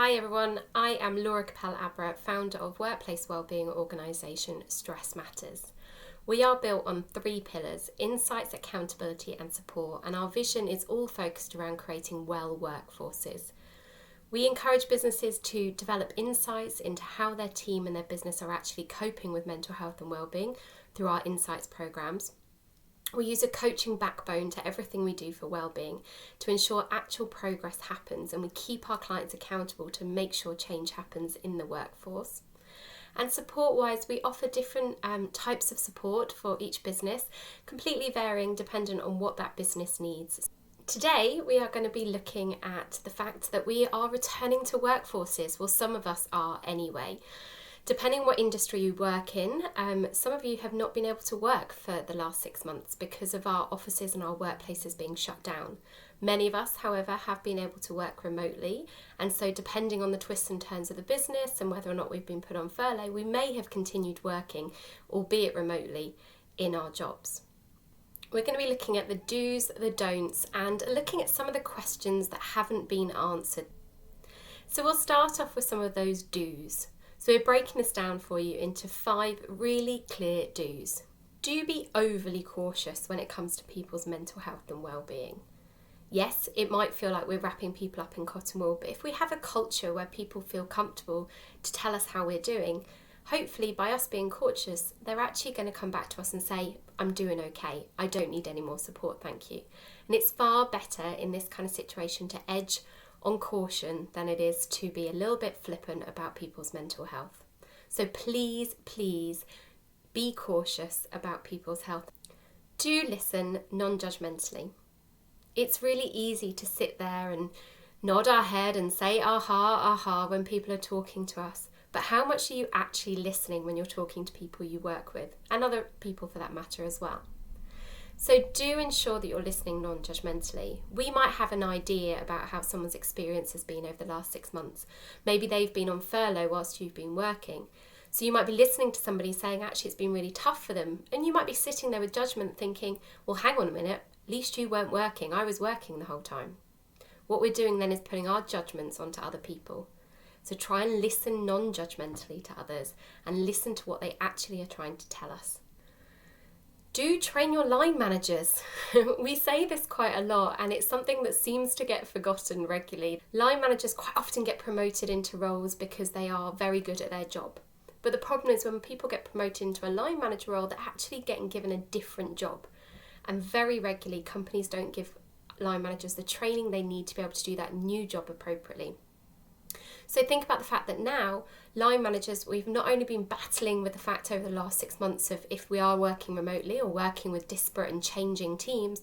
Hi everyone, I am Laura Capel-Abra, founder of workplace wellbeing organisation Stress Matters. We are built on 3 pillars: insights, accountability and support, and our vision is all focused around creating well workforces. We encourage businesses to develop insights into how their team and their business are actually coping with mental health and wellbeing through our insights programs. We use a coaching backbone to everything we do for wellbeing to ensure actual progress happens, and we keep our clients accountable to make sure change happens in the workforce. And support-wise, we offer different types of support for each business, completely varying dependent on what that business needs. Today, we are going to be looking at the fact that we are returning to workforces. Well, some of us are anyway. Depending what industry you work in, some of you have not been able to work for the last 6 months because of our offices and our workplaces being shut down. Many of us, however, have been able to work remotely, and so depending on the twists and turns of the business and whether or not we've been put on furlough, we may have continued working, albeit remotely, in our jobs. We're going to be looking at the do's, the don'ts, and looking at some of the questions that haven't been answered. So we'll start off with some of those do's. So we're breaking this down for you into 5 really clear do's. Do be overly cautious when it comes to people's mental health and well-being. Yes, it might feel like we're wrapping people up in cotton wool, but if we have a culture where people feel comfortable to tell us how we're doing, hopefully by us being cautious, they're actually going to come back to us and say, I'm doing okay, I don't need any more support, thank you. And it's far better in this kind of situation to edge on caution than it is to be a little bit flippant about people's mental health. So please be cautious about people's health. Do listen non-judgmentally. It's really easy to sit there and nod our head and say aha when people are talking to us, but how much are you actually listening when you're talking to people you work with, and other people for that matter as well? So do ensure that you're listening non-judgmentally. We might have an idea about how someone's experience has been over the last 6 months. Maybe they've been on furlough whilst you've been working. So you might be listening to somebody saying actually it's been really tough for them, and you might be sitting there with judgment thinking, well, hang on a minute, at least you weren't working, I was working the whole time. What we're doing then is putting our judgments onto other people. So try and listen non-judgmentally to others and listen to what they actually are trying to tell us. Do train your line managers. We say this quite a lot, and it's something that seems to get forgotten regularly. Line managers quite often get promoted into roles because they are very good at their job. But the problem is when people get promoted into a line manager role, they're actually getting given a different job. And very regularly, companies don't give line managers the training they need to be able to do that new job appropriately. So think about the fact that now, line managers, we've not only been battling with the fact over the last 6 months of if we are working remotely or working with disparate and changing teams,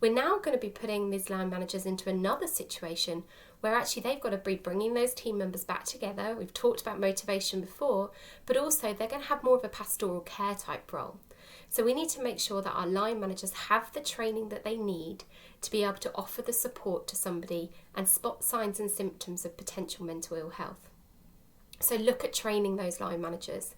we're now going to be putting these line managers into another situation where actually they've got to be bringing those team members back together. We've talked about motivation before, but also they're going to have more of a pastoral care type role. So we need to make sure that our line managers have the training that they need to be able to offer the support to somebody and spot signs and symptoms of potential mental ill health. So look at training those line managers.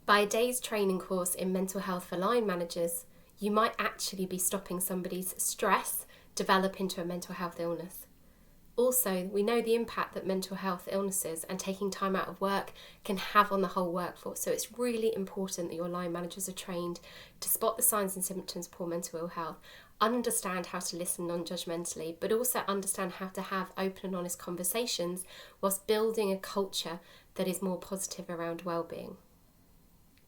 By a day's training course in mental health for line managers, you might actually be stopping somebody's stress develop into a mental health illness. Also, we know the impact that mental health illnesses and taking time out of work can have on the whole workforce. So it's really important that your line managers are trained to spot the signs and symptoms of poor mental ill health, understand how to listen non-judgmentally, but also understand how to have open and honest conversations whilst building a culture that is more positive around well-being.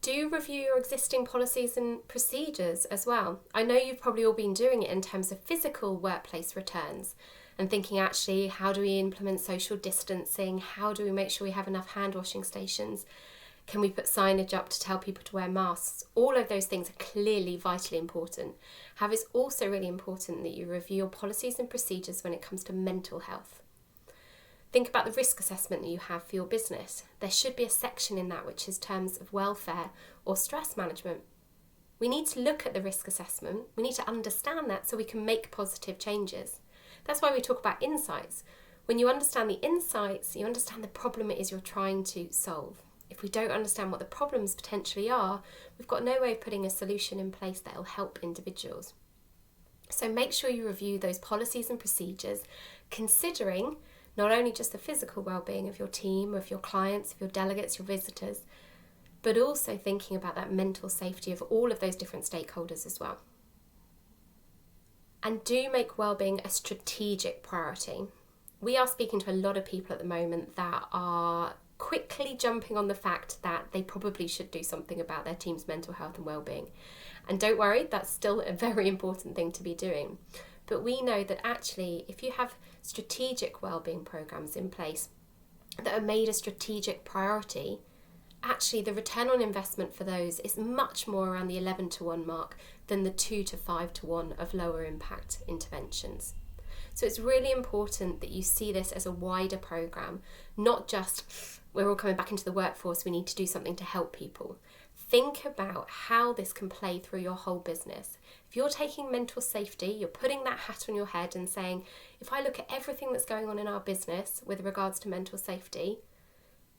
Do review your existing policies and procedures as well. I know you've probably all been doing it in terms of physical workplace returns and thinking actually, how do we implement social distancing? How do we make sure we have enough hand washing stations? Can we put signage up to tell people to wear masks? All of those things are clearly vitally important. However, it's also really important that you review your policies and procedures when it comes to mental health. Think about the risk assessment that you have for your business. There should be a section in that which is terms of welfare or stress management. We need to look at the risk assessment. We need to understand that so we can make positive changes. That's why we talk about insights. When you understand the insights, you understand the problem it is you're trying to solve. If we don't understand what the problems potentially are, we've got no way of putting a solution in place that will help individuals. So make sure you review those policies and procedures, considering not only just the physical well-being of your team, of your clients, of your delegates, your visitors, but also thinking about that mental safety of all of those different stakeholders as well. And do make well-being a strategic priority. We are speaking to a lot of people at the moment that are quickly jumping on the fact that they probably should do something about their team's mental health and well-being. And don't worry, that's still a very important thing to be doing. But we know that actually, if you have strategic well-being programs in place that are made a strategic priority, actually the return on investment for those is much more around the 11-to-1 mark than the 2 to 5 to 1 of lower impact interventions. So it's really important that you see this as a wider program, not just we're all coming back into the workforce, we need to do something to help people. Think about how this can play through your whole business. If you're taking mental safety, you're putting that hat on your head and saying, if I look at everything that's going on in our business with regards to mental safety,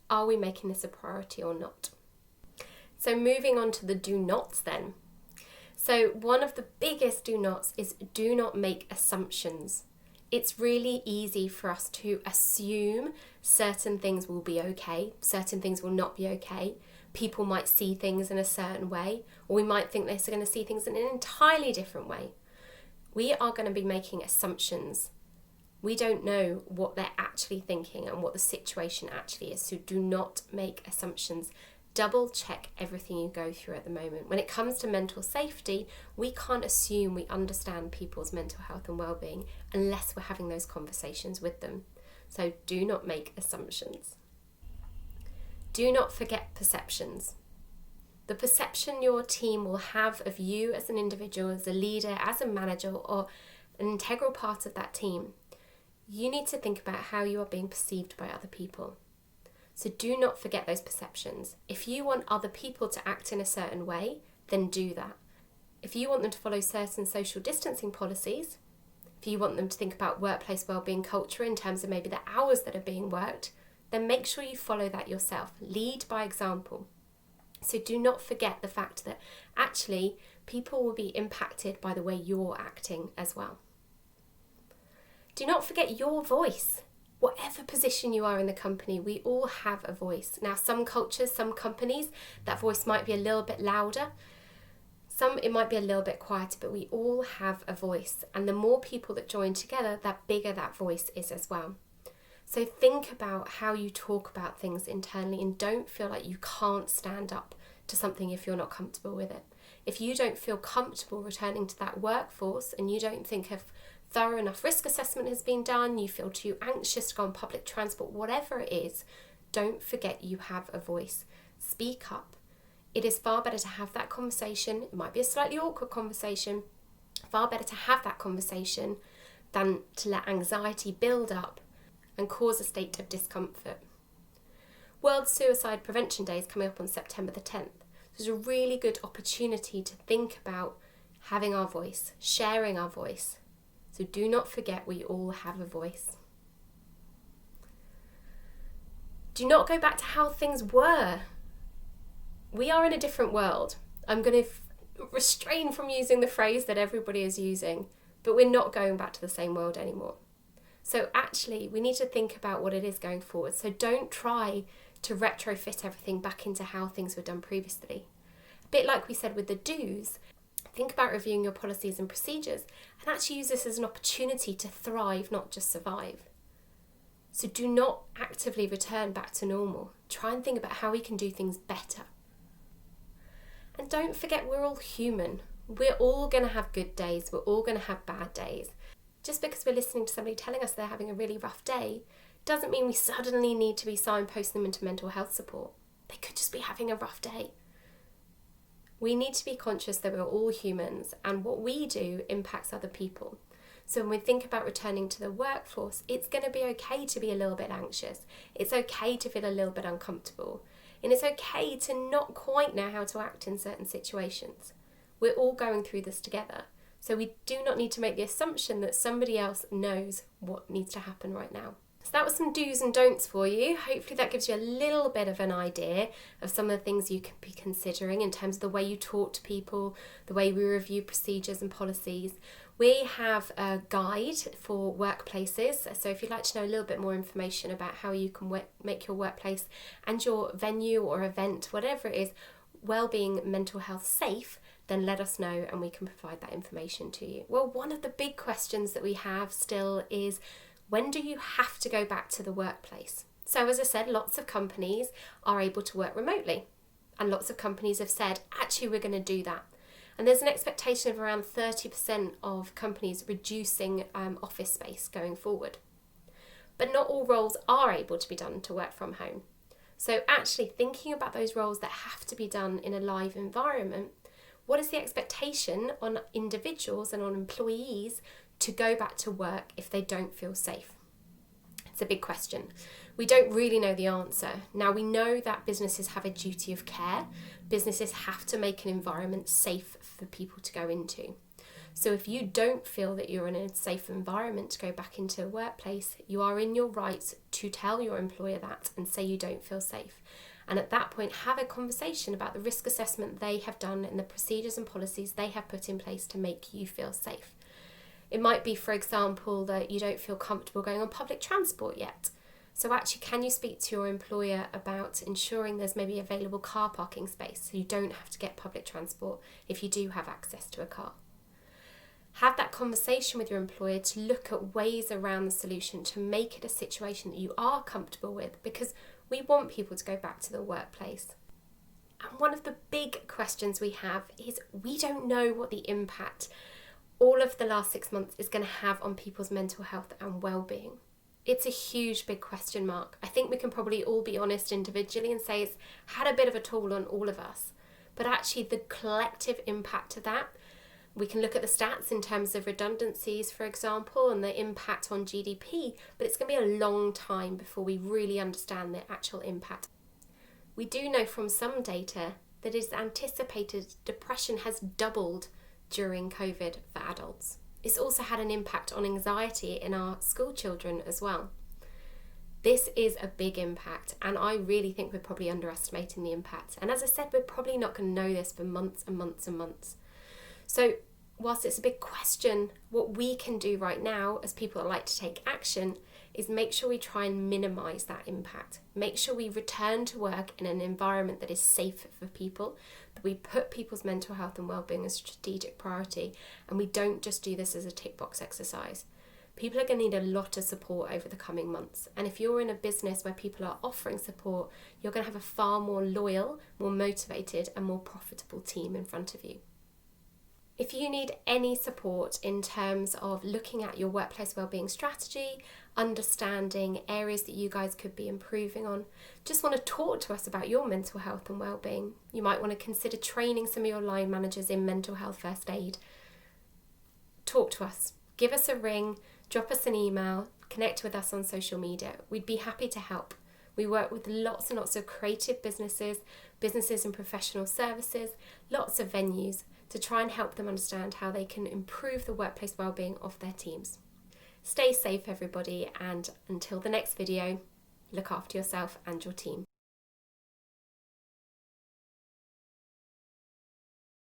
are we making this a priority or not? So moving on to the do nots then. So one of the biggest do nots is do not make assumptions. It's really easy for us to assume certain things will be okay, certain things will not be okay. People might see things in a certain way, or we might think they're going to see things in an entirely different way. We are going to be making assumptions. We don't know what they're actually thinking and what the situation actually is, so do not make assumptions. Double check everything you go through at the moment. When it comes to mental safety, we can't assume we understand people's mental health and well-being unless we're having those conversations with them. So do not make assumptions. Do not forget perceptions. The perception your team will have of you as an individual, as a leader, as a manager, or an integral part of that team. You need to think about how you are being perceived by other people. So do not forget those perceptions. If you want other people to act in a certain way, then do that. If you want them to follow certain social distancing policies, if you want them to think about workplace wellbeing culture in terms of maybe the hours that are being worked, then make sure you follow that yourself. Lead by example. So do not forget the fact that actually people will be impacted by the way you're acting as well. Do not forget your voice. Whatever position you are in the company, we all have a voice. Now, some cultures, some companies, that voice might be a little bit louder. Some, it might be a little bit quieter, but we all have a voice. And the more people that join together, that bigger that voice is as well. So think about how you talk about things internally and don't feel like you can't stand up to something if you're not comfortable with it. If you don't feel comfortable returning to that workforce and you don't think a thorough enough risk assessment has been done, you feel too anxious to go on public transport, whatever it is, don't forget you have a voice. Speak up. It is far better to have that conversation. It might be a slightly awkward conversation. Far better to have that conversation than to let anxiety build up and cause a state of discomfort. World Suicide Prevention Day is coming up on September the 10th. There's a really good opportunity to think about having our voice, sharing our voice. So do not forget we all have a voice. Do not go back to how things were. We are in a different world. I'm going to refrain from using the phrase that everybody is using, but we're not going back to the same world anymore. So actually, we need to think about what it is going forward. So don't try to retrofit everything back into how things were done previously. A bit like we said with the do's, think about reviewing your policies and procedures and actually use this as an opportunity to thrive, not just survive. So do not actively return back to normal. Try and think about how we can do things better. And don't forget we're all human. We're all going to have good days. We're all going to have bad days. Just because we're listening to somebody telling us they're having a really rough day doesn't mean we suddenly need to be signposting them into mental health support. They could just be having a rough day. We need to be conscious that we're all humans and what we do impacts other people. So when we think about returning to the workforce, it's going to be okay to be a little bit anxious. It's okay to feel a little bit uncomfortable. And it's okay to not quite know how to act in certain situations. We're all going through this together. So we do not need to make the assumption that somebody else knows what needs to happen right now. So that was some do's and don'ts for you. Hopefully that gives you a little bit of an idea of some of the things you can be considering in terms of the way you talk to people, the way we review procedures and policies. We have a guide for workplaces, so if you'd like to know a little bit more information about how you can make your workplace and your venue or event, whatever it is, wellbeing, mental health safe, then let us know and we can provide that information to you. Well, one of the big questions that we have still is, when do you have to go back to the workplace? So as I said, lots of companies are able to work remotely, and lots of companies have said, actually, we're going to do that. And there's an expectation of around 30% of companies reducing office space going forward. But not all roles are able to be done to work from home. So actually thinking about those roles that have to be done in a live environment, what is the expectation on individuals and on employees to go back to work if they don't feel safe? It's a big question. We don't really know the answer. Now, we know that businesses have a duty of care. Businesses have to make an environment safe for people to go into. So if you don't feel that you're in a safe environment to go back into a workplace, you are in your right to tell your employer that and say you don't feel safe. And at that point, have a conversation about the risk assessment they have done and the procedures and policies they have put in place to make you feel safe. It might be, for example, that you don't feel comfortable going on public transport yet. So actually, can you speak to your employer about ensuring there's maybe available car parking space so you don't have to get public transport if you do have access to a car? Have that conversation with your employer to look at ways around the solution to make it a situation that you are comfortable with, because we want people to go back to the workplace. And one of the big questions we have is, we don't know what the impact all of the last 6 months is going to have on people's mental health and well-being. It's a huge big question mark. I think we can probably all be honest individually and say it's had a bit of a toll on all of us. But actually the collective impact of that, we can look at the stats in terms of redundancies, for example, and the impact on GDP, but it's going to be a long time before we really understand the actual impact. We do know from some data that it's anticipated depression has doubled during COVID for adults. It's also had an impact on anxiety in our school children as well. This is a big impact, and I really think we're probably underestimating the impact. And as I said, we're probably not going to know this for months and months and months. So whilst it's a big question, what we can do right now as people that like to take action is make sure we try and minimise that impact. Make sure we return to work in an environment that is safe for people, that we put people's mental health and well-being as a strategic priority, and we don't just do this as a tick box exercise. People are going to need a lot of support over the coming months. And if you're in a business where people are offering support, you're going to have a far more loyal, more motivated and more profitable team in front of you. If you need any support in terms of looking at your workplace wellbeing strategy, understanding areas that you guys could be improving on, just want to talk to us about your mental health and wellbeing, you might want to consider training some of your line managers in mental health first aid. Talk to us, give us a ring, drop us an email, connect with us on social media. We'd be happy to help. We work with lots and lots of creative businesses and professional services, lots of venues, to try and help them understand how they can improve the workplace wellbeing of their teams. Stay safe, everybody, and until the next video, look after yourself and your team.